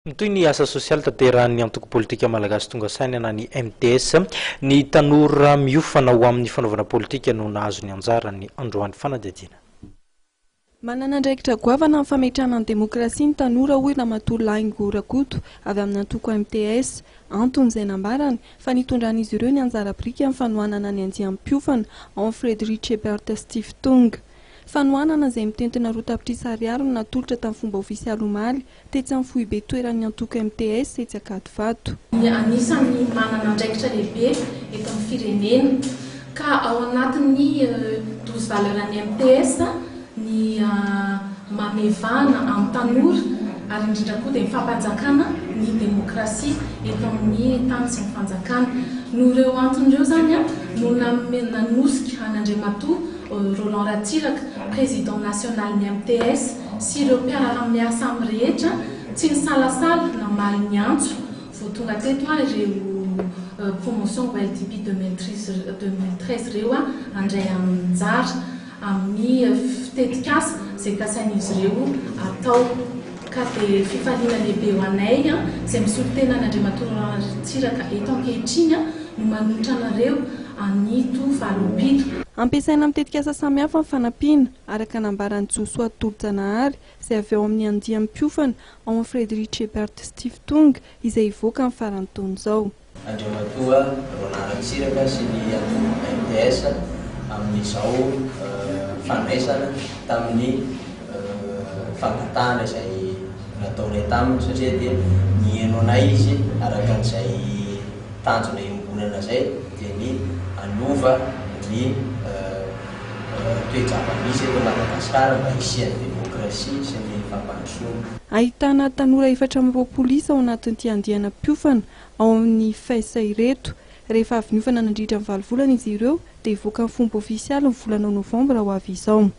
Toy ny asa sosialy tanterahan'ny antoko politika malagasy tonga saina ny MTS ny tanora miofana ho amin'ny fanaovana politika no nahazo ny anjara ny androany fanadihadiana. Manana andraikitra goavana amin'ny fametrahana ny demokrasia ny tanora hoy Ramatoa Laingo Rakoto avy amin'ny antoko MTS. Antony izay nambarany fa nitondran'izy ireo ny anjara biriky amin'ny fanohanana ny andiam-piofana ao Frederic Ebert Stiftung. Fanohanana izay mitentina roa tapitrisa ariary no natolotra tamin'ny fomba ofisialy omaly tetsy amin'ny foibe toeran'ny antoko MTS etsy Akatovato. Anisany manana andraikitra lehibe eto amin'ny firenena ka ao anatin'ny 12 valeran'ny MTS ny mamevana amin'ny tanora ary indrindra koa dia mifampanjakana ny demokrasia eto amin'ny tany sy ny fanjakana. No ireo anton'ireo zany no nanosika an'Andriamatoa Roland Ratsiraka, président national ny MTS, sy ireo mpiara-miasa amin'ny rehetra tsy nisalasala namaly ny antso vao tonga teto ireo promotion WLTP 2013 ireo andray anjara amin'ny fitetikasa izay kasain'izy ireo atao. Ka dia fifaliana lehibe ho anay izay misolo tena an'Andriamatoa Roland Ratsiraka eto ankehitriny no manolotra anareo anito valopito. Ampiasaina mitetika asa samihafa amin'ny fanampiana araka nambaran'ny Josoa Tolo-Janahary izay avy ao amin'ny andiam-piofana ao amin'ny Frederic Ebert Stiftung izay ivoaka amin'ny faran'ny taona izao. Andriamatoa Roland Ratsiraka sy ny antoko MTS amin'izao fandraisana tamin'ny fangatahana izay nataonay taminy satria dia nihaino anay izy araka an'izay tanjona iombonana izay dia ny anova ny toejava-misy eto Madagasikara mba hisian'ny demokrasia sy ny fampandrosoana. Ahitana tanora 420 ao anatin'ity andiana-piofana ao amin'ny Faisa ireto. Rehefa avy niofana nandritra ny 9 volana izy ireo dia ivoaka amin'ny fomba ofisialy ny volana Novambra ho avy izao.